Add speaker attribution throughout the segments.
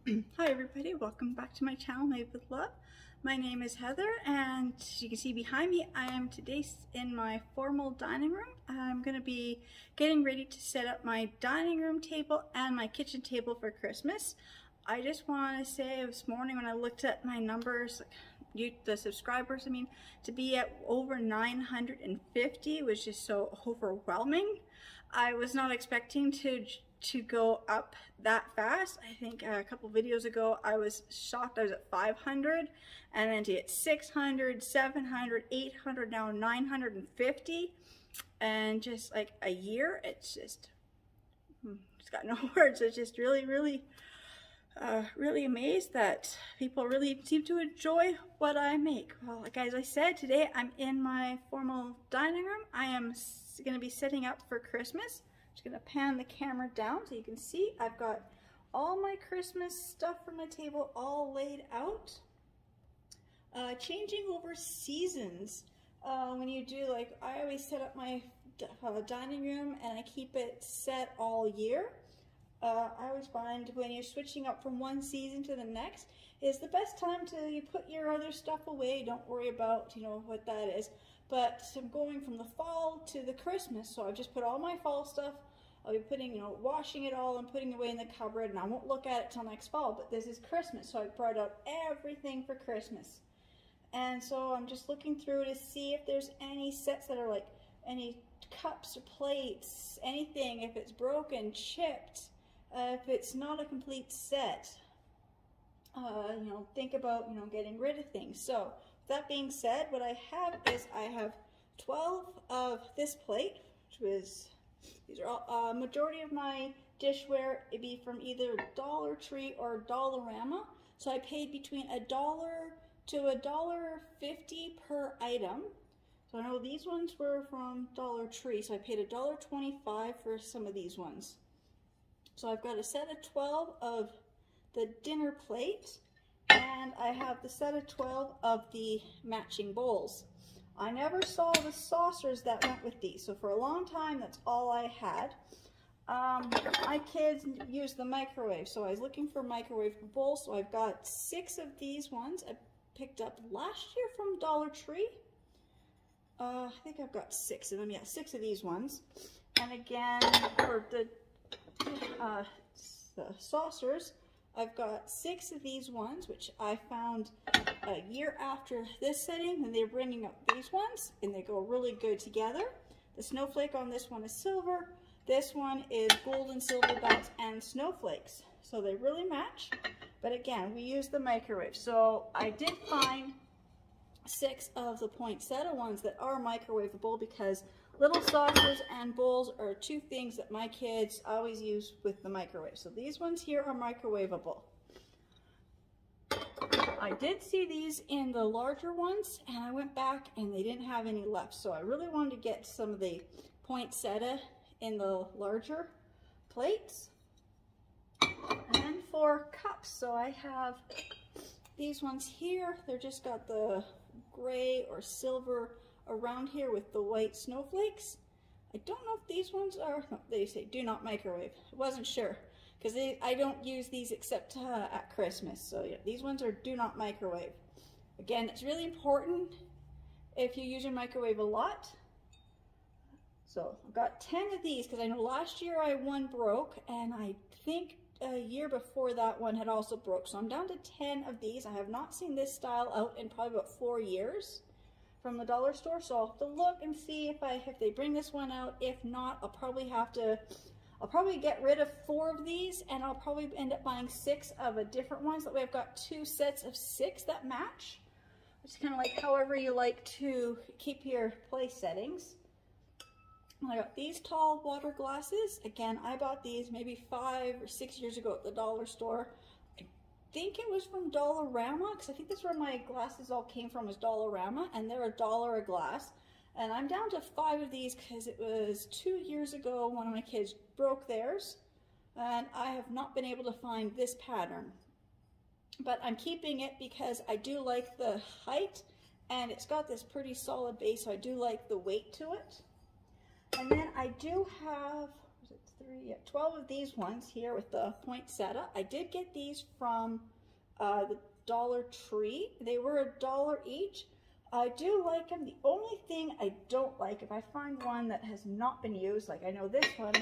Speaker 1: Hi everybody, welcome back to my channel Made with Love. My name is Heather, and as you can see behind me, I am today in my formal dining room. I'm going to be getting ready to set up my dining room table and my kitchen table for Christmas. I just want to say this morning when I looked at my numbers, the subscribers, to be at over 950 was just so overwhelming. I was not expecting to go up that fast. I think a couple videos ago I was shocked I was at 500, and then to get 600, 700, 800, now 950, and just like a year, it's got no words. It's just really amazed that people really seem to enjoy what I make. Well, like as I said, today I'm in my formal dining room. I am going to be setting up for Christmas. Just going to pan the camera down so you can see I've got all my Christmas stuff for my table all laid out. Changing over seasons, when you do, like, I always set up my dining room and I keep it set all year. I always find when you're switching up from one season to the next is the best time to you put your other stuff away. Don't worry about, what that is. But I'm going from the fall to the Christmas, so I've just put all my fall stuff. I'll be putting, washing it all and putting it away in the cupboard, and I won't look at it till next fall. But this is Christmas, so I brought out everything for Christmas. And so I'm just looking through to see if there's any sets that are like any cups or plates, anything, if it's broken, chipped, if it's not a complete set. Think about, getting rid of things. So that being said, what I have is I have 12 of this plate, which was, these are all, majority of my dishware, it'd be from either Dollar Tree or Dollarama. So I paid between $1 to $1.50 per item. So I know these ones were from Dollar Tree, so I paid $1.25 for some of these ones. So I've got a set of 12 of the dinner plate, and I have the set of 12 of the matching bowls. I never saw the saucers that went with these, so for a long time that's all I had. My kids use the microwave, so I was looking for microwave bowls, so I've got 6 of these ones I picked up last year from Dollar Tree. I think I've got 6 of them, yeah, 6 of these ones. And again, for the saucers, I've got 6 of these ones, which I found a year after this setting, and they're bringing up these ones, and they go really good together. The snowflake on this one is silver. This one is gold and silver dots and snowflakes. So they really match. But again, we use the microwave. So I did find 6 of the poinsettia ones that are microwavable, because little saucers and bowls are 2 things that my kids always use with the microwave. So these ones here are microwavable. I did see these in the larger ones, and I went back and they didn't have any left. So I really wanted to get some of the poinsettia in the larger plates. And for cups, so I have these ones here. They're just got the gray or silver around here with the white snowflakes. I don't know if these ones are, no, they say do not microwave. I wasn't sure, because I don't use these except at Christmas. So yeah, these ones are do not microwave. Again, it's really important if you use your microwave a lot. So I've got 10 of these, because I know last year one broke, and I think a year before that one had also broke. So I'm down to 10 of these. I have not seen this style out in probably about 4 years from the dollar store. So I'll have to look and see if they bring this one out. If not, I'll probably get rid of 4 of these, and I'll probably end up buying 6 of a different ones. That way I've got 2 sets of 6 that match. It's kind of like however you like to keep your place settings. I got these tall water glasses. Again, I bought these maybe 5 or 6 years ago at the dollar store. I think it was from Dollarama, because I think that's where my glasses all came from, is Dollarama, and they're $1 a glass. And I'm down to 5 of these because it was 2 years ago one of my kids broke theirs, and I have not been able to find this pattern. But I'm keeping it because I do like the height, and it's got this pretty solid base, so I do like the weight to it. And then I do have, 12 of these ones here with the poinsettia. I did get these from the Dollar Tree. They were $1 each. I do like them. The only thing I don't like, if I find one that has not been used, like I know this one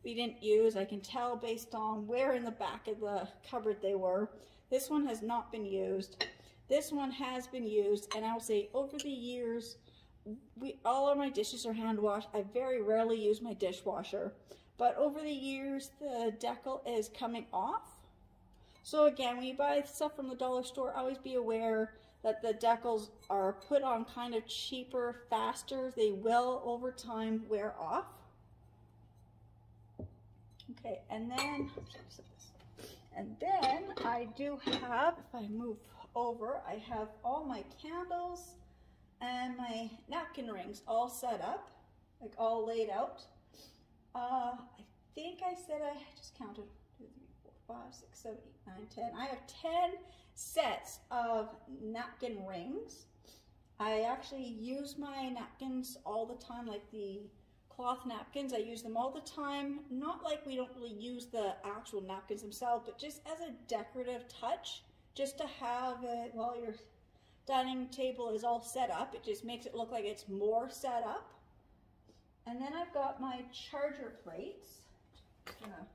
Speaker 1: we didn't use, I can tell based on where in the back of the cupboard they were. This one has not been used. This one has been used, and I'll say over the years, all of my dishes are hand washed. I very rarely use my dishwasher, but over the years, the decal is coming off. So again, when you buy stuff from the dollar store, always be aware that the decals are put on kind of cheaper, faster. They will, over time, wear off. Okay, and then I do have, if I move over, I have all my candles and my napkin rings all set up, like all laid out. I think I said, I just counted 2, 3, 4, 5, 6, 7, 8, 9, 10. I have 10 sets of napkin rings. I actually use my napkins all the time, like the cloth napkins. I use them all the time. Not like we don't really use the actual napkins themselves, but just as a decorative touch, just to have it while your dining table is all set up. It just makes it look like it's more set up. And then I've got my charger plates. I'm gonna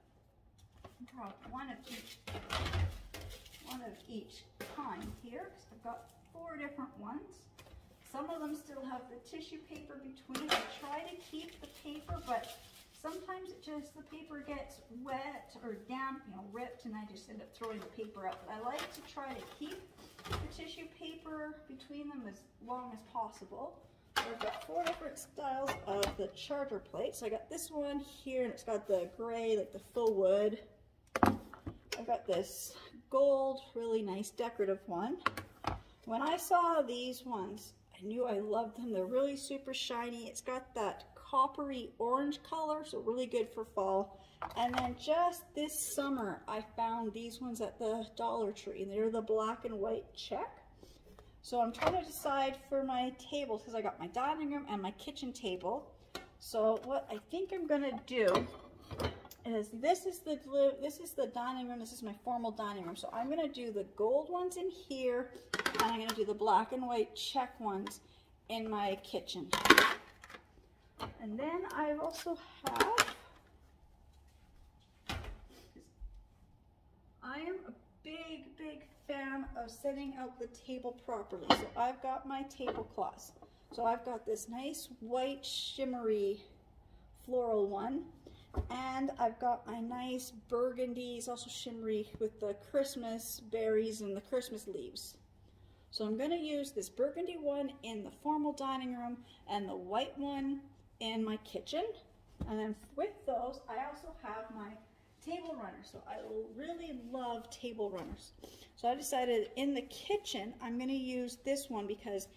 Speaker 1: draw one of each kind here, because I've got 4 different ones. Some of them still have the tissue paper between. I try to keep the paper, but sometimes the paper gets wet or damp, ripped, and I just end up throwing the paper out. But I like to try to keep the tissue paper between them as long as possible. So I've got 4 different styles of the charger plates. So I got this one here, and it's got the gray, like the faux wood. I've got this gold, really nice decorative one. When I saw these ones, I knew I loved them. They're really super shiny. It's got that coppery orange color, so really good for fall. And then just this summer, I found these ones at the Dollar Tree, and they're the black and white check. So I'm trying to decide for my tables, because I got my dining room and my kitchen table. So what I think I'm gonna do is this is the dining room. This is my formal dining room. So I'm gonna do the gold ones in here, and I'm gonna do the black and white check ones in my kitchen. And then I also have, I am a big fan of setting out the table properly. So I've got my tablecloths. So I've got this nice white shimmery floral one, and I've got my nice burgundies, also shimmery, with the Christmas berries and the Christmas leaves. So I'm going to use this burgundy one in the formal dining room and the white one in my kitchen. And then with those, I also have my table runners. So I really love table runners. So I decided in the kitchen, I'm going to use this one because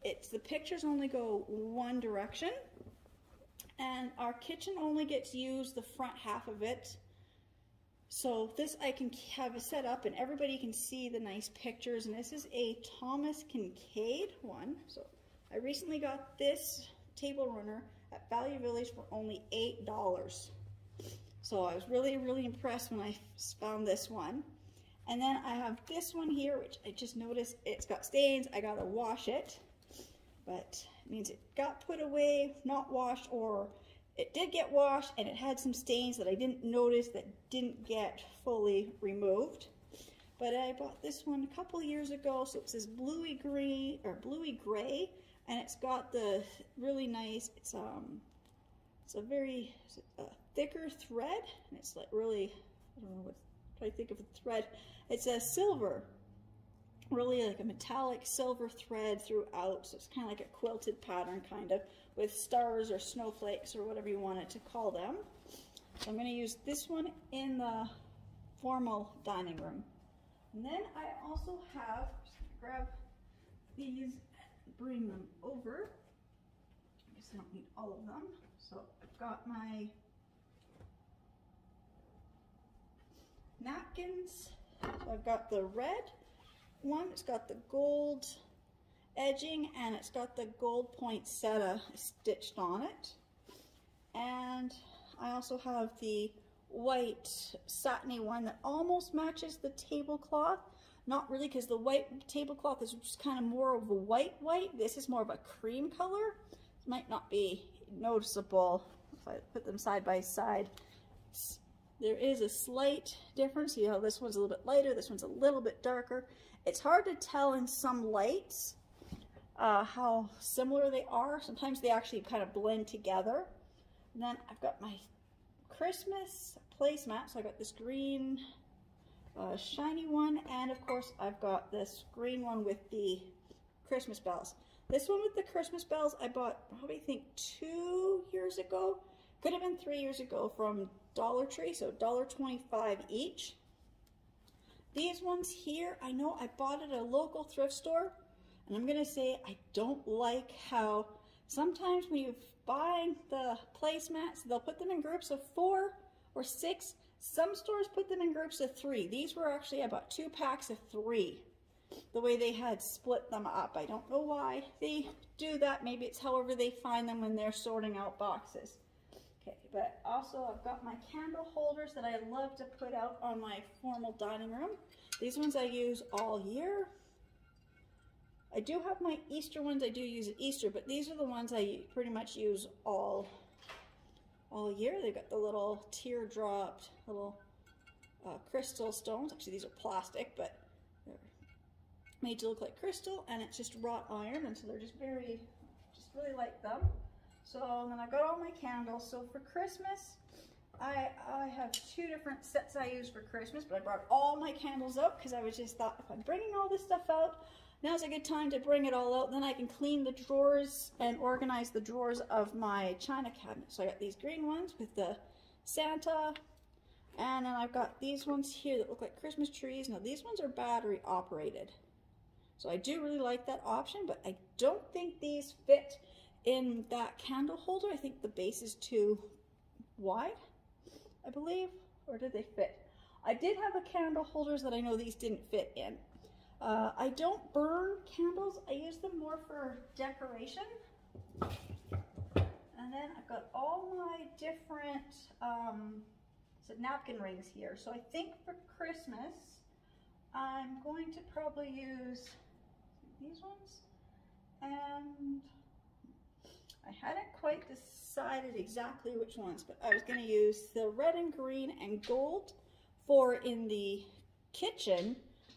Speaker 1: the pictures only go one direction, and our kitchen only gets used the front half of it. So this I can have it set up and everybody can see the nice pictures. And this is a Thomas Kinkade one. So I recently got this table runner at Value Village for only $8. So I was really impressed when I found this one. And then I have this one here, which I just noticed it's got stains. I gotta wash it, but it means it got put away, not washed, or it did get washed and it had some stains that I didn't notice that didn't get fully removed. But I bought this one a couple years ago, so it says bluey green or bluey gray, and it's got the really nice, it's a very thicker thread, and it's like really, I don't know what, try to think of a thread. It's a silver, really like a metallic silver thread throughout, so it's kind of like a quilted pattern kind of, with stars or snowflakes or whatever you want it to call them. So I'm going to use this one in the formal dining room. And then I also have, just grab these and bring them over. I guess I don't need all of them. So I've got my napkins. So I've got the red one, it's got the gold edging, and it's got the gold poinsettia stitched on it. And I also have the white satiny one that almost matches the tablecloth. Not really, because the white tablecloth is just kind of more of a white. This is more of a cream color. It might not be noticeable if I put them side by side. There is a slight difference. You know, this one's a little bit lighter, this one's a little bit darker. It's hard to tell in some lights how similar they are. Sometimes they actually kind of blend together. And then I've got my Christmas placemat. So I got this green shiny one, and of course I've got this green one with the Christmas bells. This one with the Christmas bells I bought probably, I think, 2 years ago. Could have been 3 years ago from Dollar Tree, so $1.25 each. These ones here, I know I bought at a local thrift store, and I'm gonna say I don't like how sometimes when you're buying the placemats, they'll put them in groups of 4 or 6. Some stores put them in groups of 3. These were actually about 2 packs of 3, the way they had split them up. I don't know why they do that. Maybe it's however they find them when they're sorting out boxes. Okay, but also I've got my candle holders that I love to put out on my formal dining room. These ones I use all year. I do have my Easter ones I do use at Easter, but these are the ones I pretty much use all year. They've got the little teardropped little crystal stones. Actually, these are plastic, but they're made to look like crystal, and it's just wrought iron, and so they're just really like them. So then I've got all my candles. So for Christmas, I have 2 different sets I use for Christmas, but I brought all my candles out because I was just thought, if I'm bringing all this stuff out, now's a good time to bring it all out. Then I can clean the drawers and organize the drawers of my china cabinet. So I got these green ones with the Santa, and then I've got these ones here that look like Christmas trees. Now these ones are battery operated, so I do really like that option, but I don't think these fit in that candle holder. I think the base is too wide, I believe, or did they fit? I did have the candle holders that I know these didn't fit in. I don't burn candles. I use them more for decoration. And then I've got all my different napkin rings here. So I think for Christmas, I'm going to probably use these ones. And I hadn't quite decided exactly which ones, but I was going to use the red and green and gold for in the kitchen.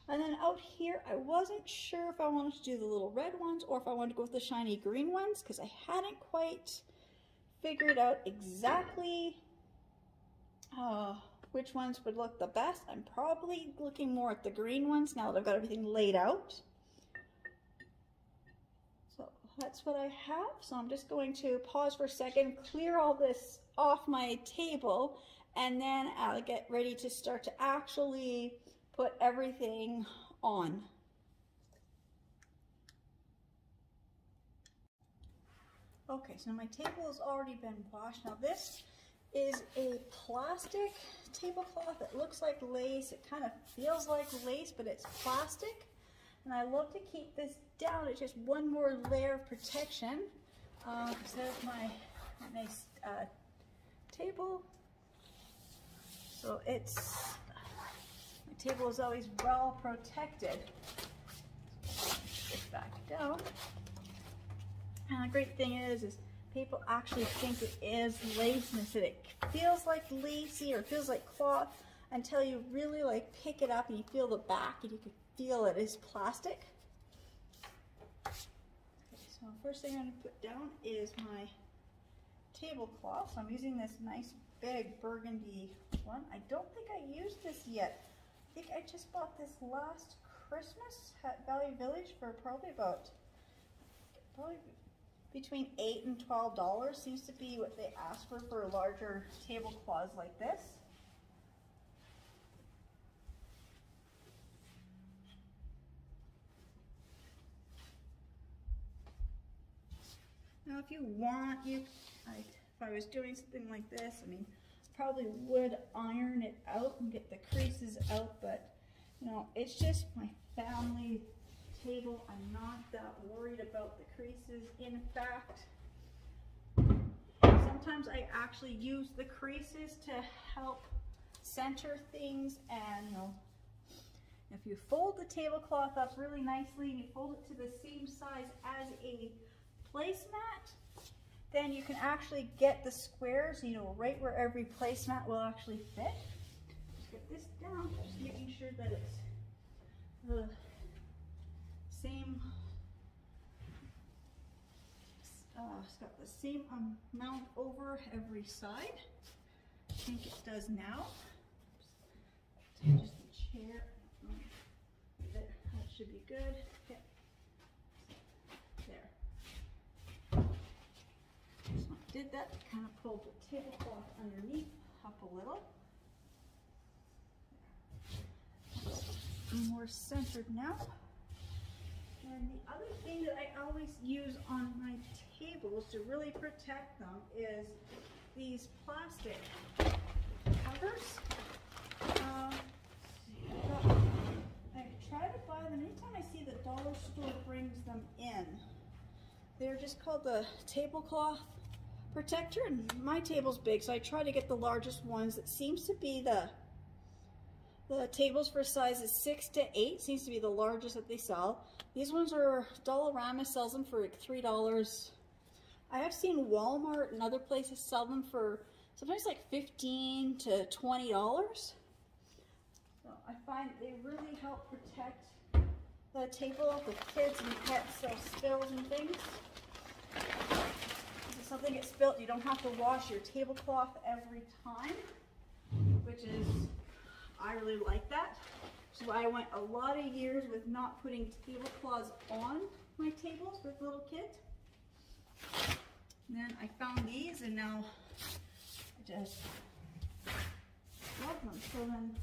Speaker 1: And then out here, I wasn't sure if I wanted to do the little red ones or if I wanted to go with the shiny green ones, because I hadn't quite figured out exactly which ones would look the best. I'm probably looking more at the green ones now that I've got everything laid out. So that's what I have. So I'm just going to pause for a second, clear all this off my table, and then I'll get ready to start to actually put everything on. Okay, so my table has already been washed. Now this is a plastic tablecloth. It looks like lace. It kind of feels like lace, but it's plastic. And I love to keep this down. It's just one more layer of protection. Instead of my nice table. So it's, my table is always well protected. Put this back down. And the great thing is people actually think it is lace, and that it feels like lacy or feels like cloth until you really like pick it up and you feel the back and you can feel it is plastic. Okay, so first thing I'm going to put down is my tablecloth. So I'm using this nice big burgundy one. I don't think I used this yet. I think I just bought this last Christmas at Value Village for probably between $8 and $12 seems to be what they ask for larger tablecloths like this. Now if you want, if I was doing something like this, I mean, probably would iron it out and get the creases out, but you know, it's just my family table. I'm not that worried about the creases. In fact, sometimes I actually use the creases to help center things. And you know, if you fold the tablecloth up really nicely and you fold it to the same size as a placemat, then you can actually get the squares, you know, right where every placemat will actually fit. Just get this down, just making sure that it's the same, it's got the same amount over every side. I think it does now. Just the chair, that should be good. Okay. There. Just when I did that, kind of pulled the tablecloth underneath up a little. More centered now. And the other thing that I always use on my tables to really protect them is these plastic covers. I try to buy them anytime I see the dollar store brings them in. They're just called the tablecloth protector, and my table's big, so I try to get the largest ones. It seems to be the tables for sizes 6 to 8 seems to be the largest that they sell. These ones are, Dollarama sells them for like $3. I have seen Walmart and other places sell them for sometimes like $15 to $20. So I find they really help protect the table with kids and pets, so spills and things. If something gets spilled, you don't have to wash your tablecloth every time, which is, I really like that. So I went a lot of years with not putting tablecloths on my tables with little kids. And then I found these, and now I just love them. So then,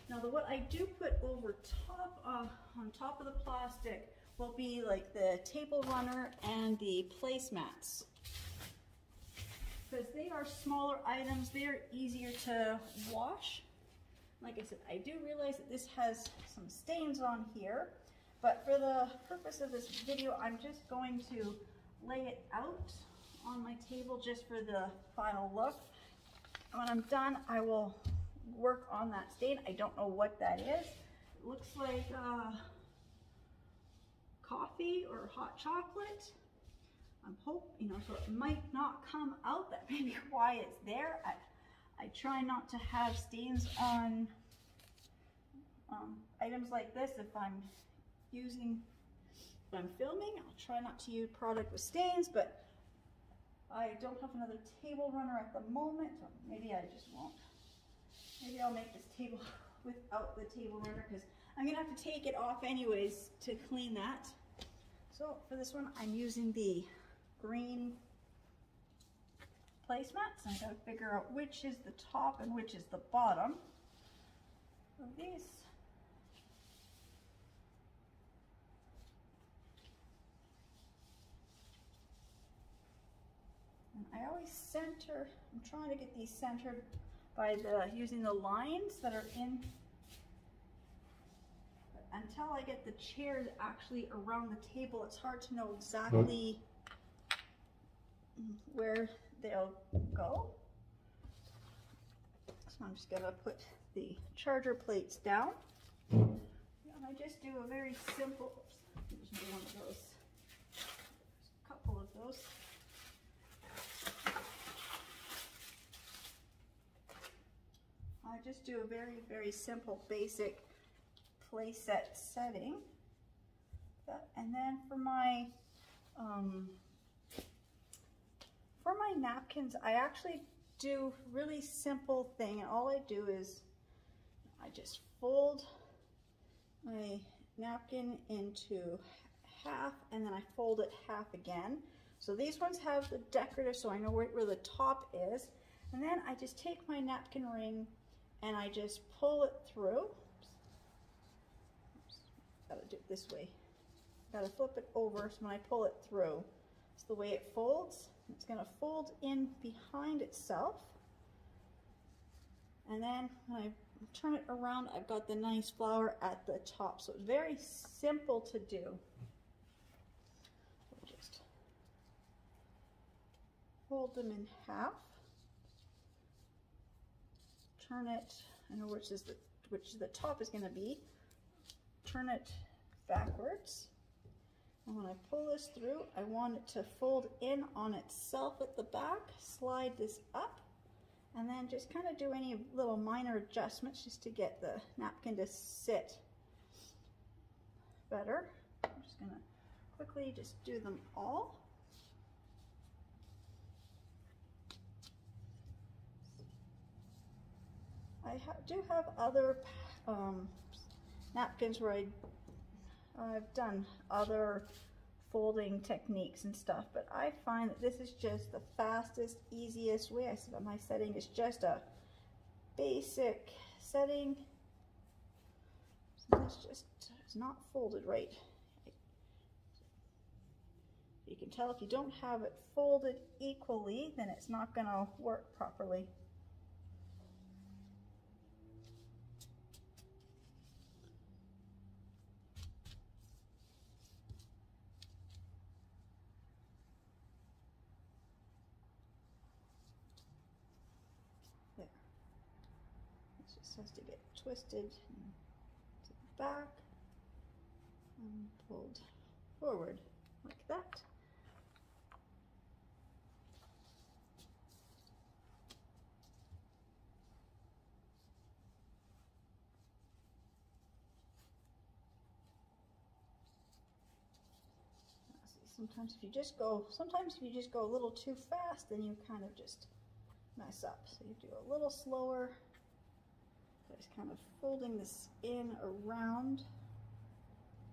Speaker 1: now what I do put over top, on top of the plastic will be like the table runner and the placemats. Because they are smaller items, they are easier to wash. Like I said, I do realize that this has some stains on here, but for the purpose of this video, I'm just going to lay it out on my table just for the final look. And when I'm done, I will work on that stain. I don't know what that is. It looks like coffee or hot chocolate. I'm hoping, so it might not come out. That may be why it's there. I try not to have stains on items like this if I'm filming. I'll try not to use product with stains, but I don't have another table runner at the moment, so maybe I just won't. Maybe I'll make this table without the table runner, because I'm gonna have to take it off anyways to clean that. So for this one, I'm using the green placemats, and I gotta figure out which is the top and which is the bottom of these. And I always center, I'm trying to get these centered by using the lines that are in, but until I get the chairs actually around the table, it's hard to know exactly where they'll go. So I'm just gonna put the charger plates down. And I just do a very simple, oops, there's one of those, there's a couple of those. I just do a very, very simple, basic playset setting. And then for my napkins, I actually do really simple thing, and all I do is I just fold my napkin into half, and then I fold it half again. So these ones have the decorative, so I know where the top is, and then I just take my napkin ring and I just pull it through. Oops. Gotta do it this way. Gotta flip it over, so when I pull it through, it's the way it folds. It's gonna fold in behind itself. And then when I turn it around, I've got the nice flower at the top. So it's very simple to do. So just fold them in half. Turn it, I know which the top is going to be. Turn it backwards. And when I pull this through, I want it to fold in on itself at the back. Slide this up, and then just kind of do any little minor adjustments just to get the napkin to sit better. I'm just going to quickly just do them all. I do have other napkins where I've done other folding techniques and stuff, but I find that this is just the fastest, easiest way. I said my setting is just a basic setting. So this just is not folded right. You can tell if you don't have it folded equally, then it's not going to work properly. There. It just has to get twisted to the back and pulled forward like that. Sometimes if you just go a little too fast, then you kind of just mess up. So you do a little slower. Just kind of folding this in around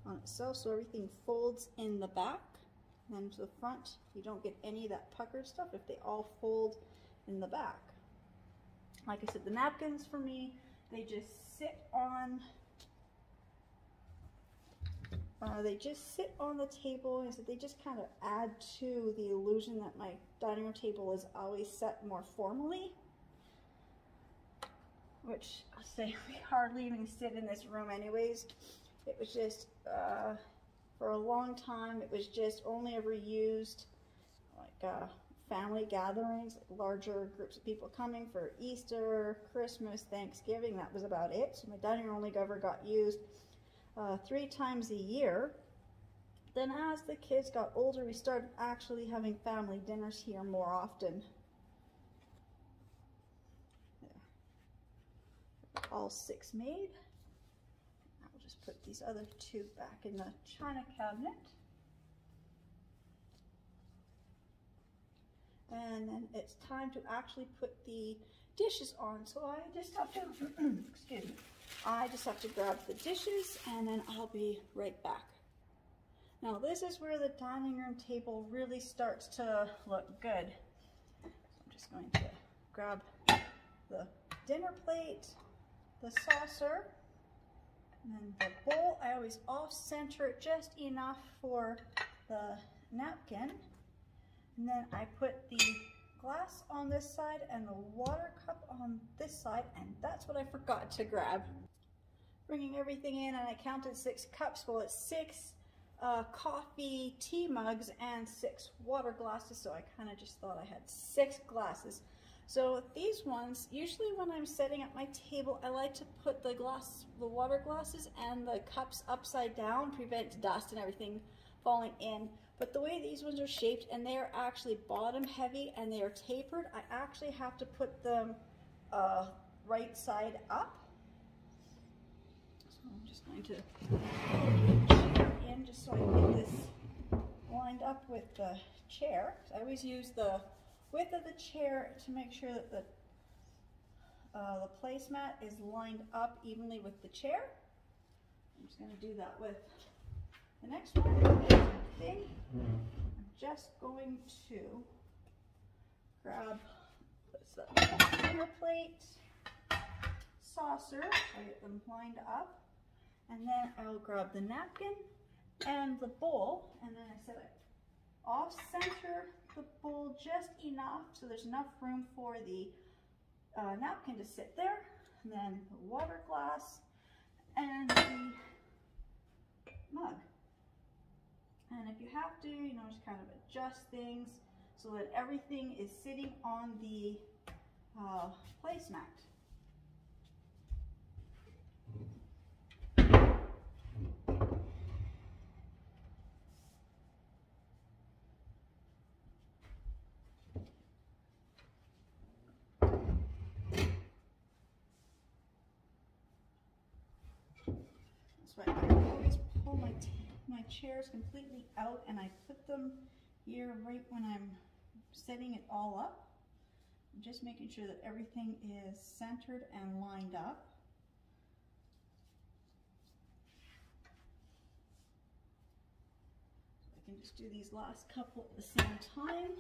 Speaker 1: on itself so everything folds in the back. And then to the front, you don't get any of that puckered stuff if they all fold in the back. Like I said, the napkins for me, they just sit on the table, and so they just kind of add to the illusion that my dining room table is always set more formally, which I'll say we hardly even sit in this room anyways. It was just, for a long time, it was just only ever used like family gatherings, like larger groups of people coming for Easter, Christmas, Thanksgiving. That was about it. So my dining room only ever got used 3 times a year. Then as the kids got older, we started actually having family dinners here more often. There. All 6 made. I'll just put these other 2 back in the china cabinet. And then it's time to actually put the dishes on. So I just have to, excuse me, I just have to grab the dishes and then I'll be right back. Now this is where the dining room table really starts to look good. So I'm just going to grab the dinner plate, the saucer, and then the bowl. I always off-center it just enough for the napkin. And then I put the glass on this side and the water cup on this side, and that's what I forgot to grab. Bringing everything in, and I counted 6 cups. Well, it's 6 coffee tea mugs and 6 water glasses, so I kind of just thought I had 6 glasses. So these ones, usually when I'm setting up my table, I like to put the water glasses and the cups upside down, prevent dust and everything falling in. But the way these ones are shaped, and they are actually bottom heavy and they are tapered, I actually have to put them right side up. So I'm just going to in just so I can get this lined up with the chair. So I always use the width of the chair to make sure that the placemat is lined up evenly with the chair. I'm just going to do that with the next one. I'm just going to grab this dinner plate, saucer, so I get them lined up, and then I'll grab the napkin and the bowl, and then I said I off-center the bowl just enough so there's enough room for the napkin to sit there, and then the water glass and the mug. And if you have to, just kind of adjust things so that everything is sitting on the placemat. So I always pull my chairs completely out, and I put them here right when I'm setting it all up. I'm just making sure that everything is centered and lined up. So I can just do these last couple at the same time.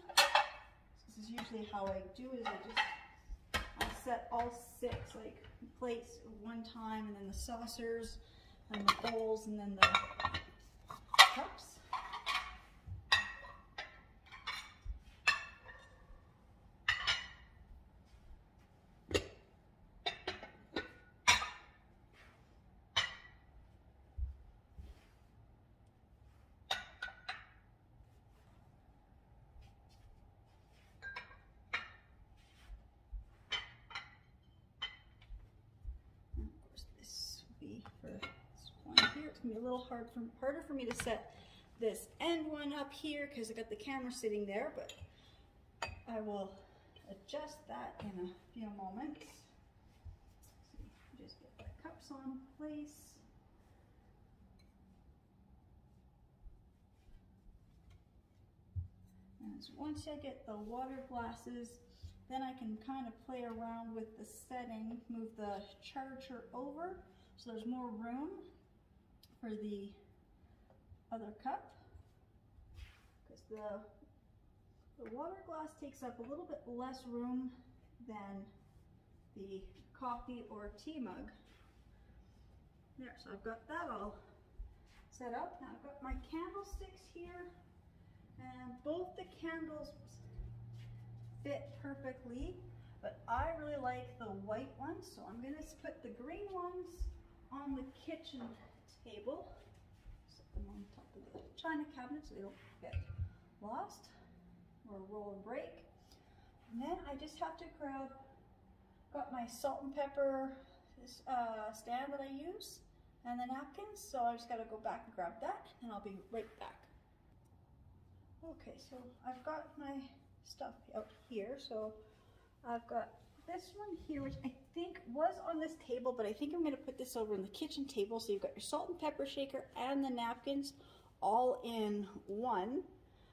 Speaker 1: This is usually how I do it, is I set all 6 like plates at one time, and then the saucers and the bowls, and then the cups. And of course, this will be for this one here. It's gonna be a little harder for me to set this end one up here because I got the camera sitting there, but I will adjust that in a few moments. Just get the cups on place. And so once I get the water glasses, then I can kind of play around with the setting, move the charger over so there's more room for the other cup, because the water glass takes up a little bit less room than the coffee or tea mug. There, so I've got that all set up. Now I've got my candlesticks here, and both the candles fit perfectly, but I really like the white ones, so I'm going to put the green ones on the kitchen table. Set them on top of the china cabinet so they don't get lost or roll and break. And then I just have to got my salt and pepper stand that I use, and the napkins, so I just got to go back and grab that, and I'll be right back. Okay, so I've got my stuff out here. So I've got this one here, which I think was on this table, but I think I'm going to put this over in the kitchen table. So you've got your salt and pepper shaker and the napkins all in one.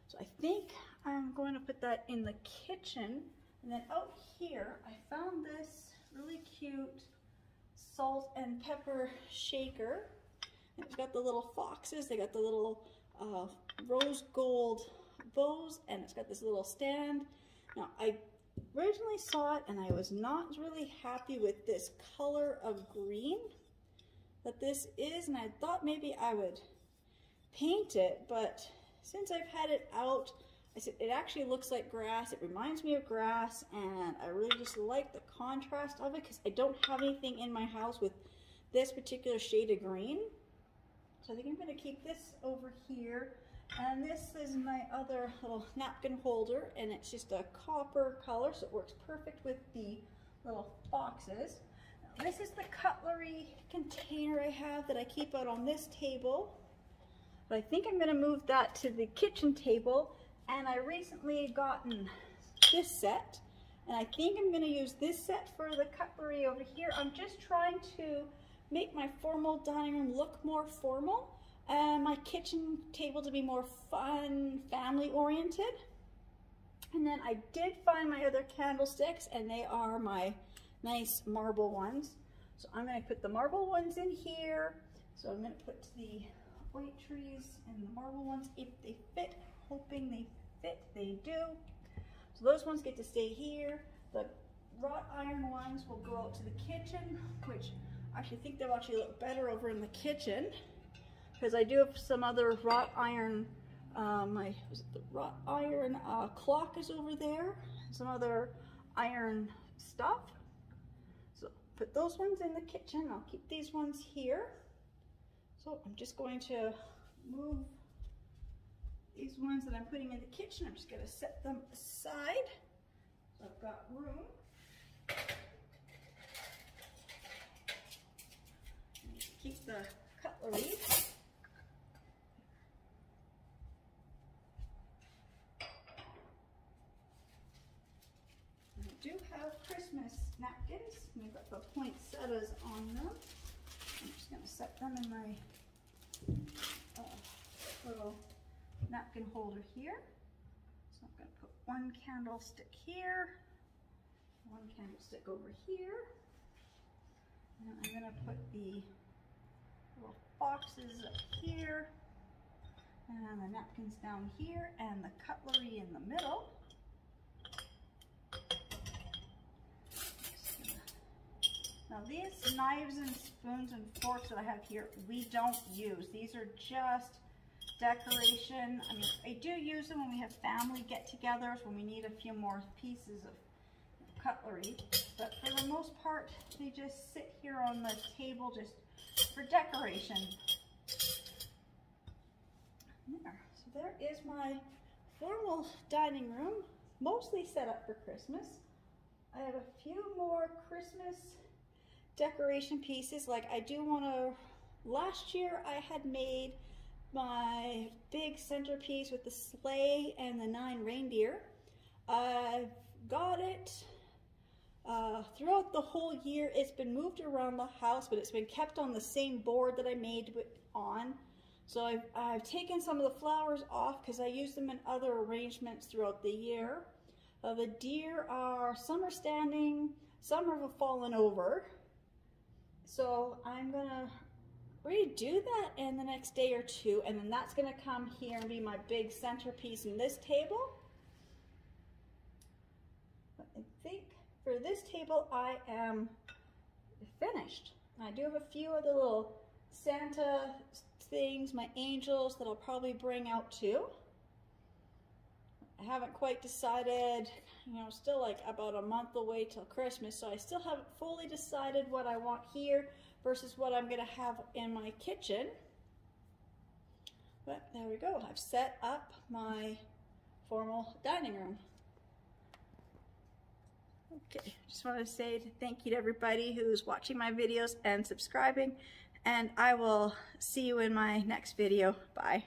Speaker 1: So I think I'm going to put that in the kitchen. And then out here, I found this really cute salt and pepper shaker. And it's got the little foxes. They got the little rose gold bows, and it's got this little stand. Now, I originally saw it and I was not really happy with this color of green that this is, and I thought maybe I would paint it, but since I've had it out, I said it actually looks like grass. It reminds me of grass, and I really just like the contrast of it because I don't have anything in my house with this particular shade of green. So I think I'm going to keep this over here. And this is my other little napkin holder, and it's just a copper color, so it works perfect with the little boxes. Now, this is the cutlery container I have that I keep out on this table. But I think I'm going to move that to the kitchen table, and I recently gotten this set, and I think I'm going to use this set for the cutlery over here. I'm just trying to make my formal dining room look more formal, and my kitchen table to be more fun, family oriented. And then I did find my other candlesticks, and they are my nice marble ones. So I'm going to put the marble ones in here. So I'm going to put the white trees and the marble ones if they fit, hoping they fit. They do. So those ones get to stay here. The wrought iron ones will go out to the kitchen, which I actually think they'll actually look better over in the kitchen, because I do have some other wrought iron, the wrought iron clock is over there, some other iron stuff. So put those ones in the kitchen. I'll keep these ones here. So I'm just going to move These ones that I'm putting in the kitchen, I'm just going to set them aside. So I've got room. Keep the cutlery. I do have Christmas napkins. We've got the poinsettias on them. I'm just going to set them in my little napkin holder here. So I'm going to put one candlestick here, one candlestick over here, and I'm going to put the little boxes up here, and the napkins down here, and the cutlery in the middle. Now these knives and spoons and forks that I have here, we don't use. These are just decoration. I mean, I do use them when we have family get-togethers, when we need a few more pieces of cutlery. But for the most part, they just sit here on the table just for decoration. There. So there is my formal dining room, mostly set up for Christmas. I have a few more Christmas decoration pieces. Like I do want to, last year I had made my big centerpiece with the sleigh and the 9 reindeer. I've got it throughout the whole year. It's been moved around the house, but it's been kept on the same board that I made it on. So I've taken some of the flowers off because I use them in other arrangements throughout the year. The deer are, some are standing, some have fallen over. So I'm gonna redo that in the next day or two, and then that's gonna come here and be my big centerpiece in this table. But I think for this table I am finished. I do have a few of the little Santa things, my angels, that I'll probably bring out too. I haven't quite decided, you know, still like about a month away till Christmas, so I still haven't fully decided what I want here versus what I'm gonna have in my kitchen. But there we go, I've set up my formal dining room. Okay, just want to say thank you to everybody who's watching my videos and subscribing, and I will see you in my next video. Bye.